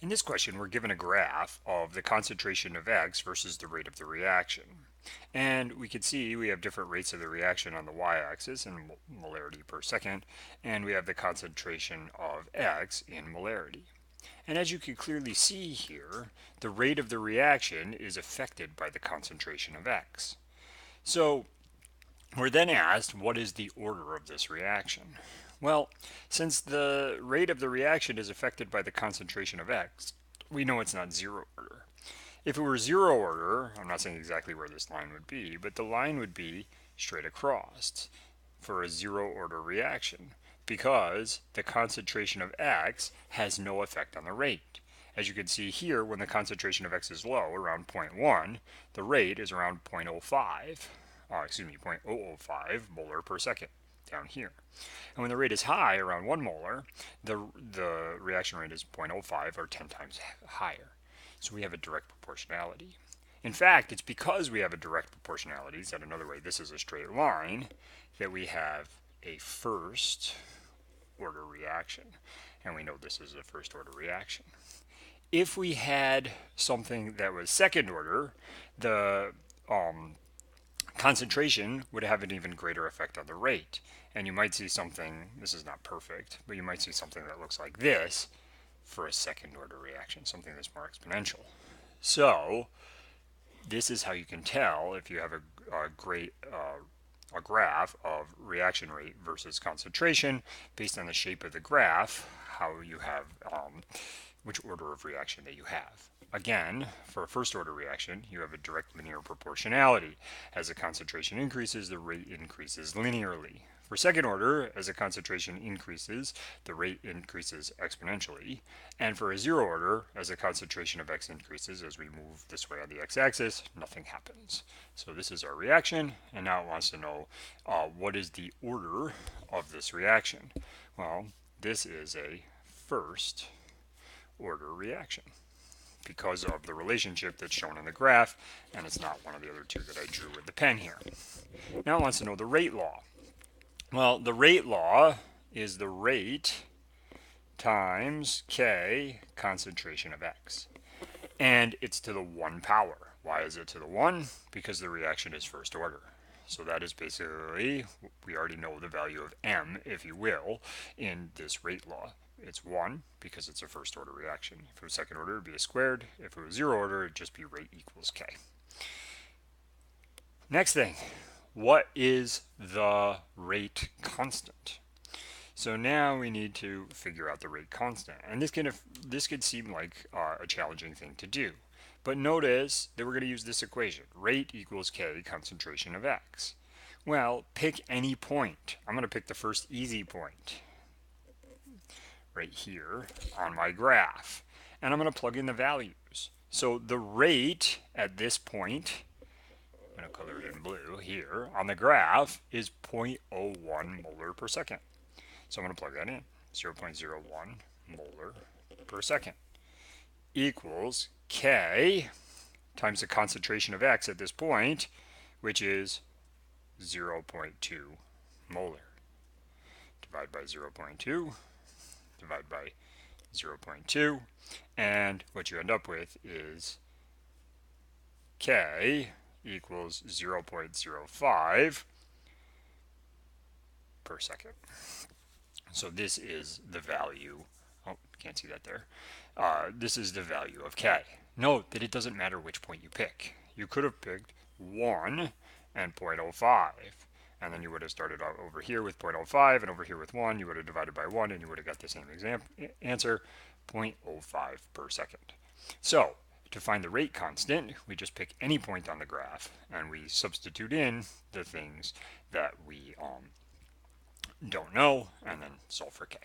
In this question, we're given a graph of the concentration of X versus the rate of the reaction. And we can see we have different rates of the reaction on the y-axis in molarity per second, and we have the concentration of X in molarity. And as you can clearly see here, the rate of the reaction is affected by the concentration of X. So we're then asked, what is the order of this reaction? Well, since the rate of the reaction is affected by the concentration of X, we know it's not zero order. If it were zero order, I'm not saying exactly where this line would be, but the line would be straight across for a zero order reaction because the concentration of X has no effect on the rate. As you can see here, when the concentration of X is low, around 0.1, the rate is around 0.05 molar per second down here. And when the rate is high, around 1 molar, the reaction rate is 0.05 or 10 times higher. So we have a direct proportionality. In fact, it's because we have a direct proportionality, said another way, this is a straight line, that we have a first order reaction. And we know this is a first order reaction. If we had something that was second order, the concentration would have an even greater effect on the rate. And you might see something, this is not perfect, but you might see something that looks like this for a second order reaction, something that's more exponential. So this is how you can tell if you have a graph of reaction rate versus concentration based on the shape of the graph, how you have which order of reaction that you have. Again, for a first order reaction, you have a direct linear proportionality. As the concentration increases, the rate increases linearly. For second order, as the concentration increases, the rate increases exponentially. And for a zero order, as the concentration of X increases, as we move this way on the x-axis, nothing happens. So this is our reaction, and now it wants to know what is the order of this reaction. Well, this is a first order reaction because of the relationship that's shown in the graph, and it's not one of the other two that I drew with the pen here. Now it wants to know the rate law. Well, the rate law is the rate times K concentration of X. And it's to the 1 power. Why is it to the 1? Because the reaction is first order. So that is basically, we already know the value of M, if you will, in this rate law. It's 1 because it's a first order reaction. If it was second order, it would be a squared. If it was zero order, it would just be rate equals K. Next thing, what is the rate constant? So now we need to figure out the rate constant. And this could seem like a challenging thing to do. But notice that we're going to use this equation. Rate equals K concentration of X. Well, pick any point. I'm going to pick the first easy point right here on my graph. And I'm going to plug in the values. So the rate at this point, I'm going to color it in blue here, on the graph is 0.01 molar per second. So I'm going to plug that in. 0.01 molar per second equals K times the concentration of X at this point, which is 0.2 molar. Divide by 0.2, divide by 0.2, and what you end up with is K equals 0.05 per second. So this is the value. Oh, can't see that there. This is the value of K. Note that it doesn't matter which point you pick. You could have picked 1 and 0.05. And then you would have started out over here with 0.05 and over here with 1. You would have divided by 1 and you would have got the same answer, 0.05 per second. So to find the rate constant, we just pick any point on the graph and we substitute in the things that we don't know, and then solve for K.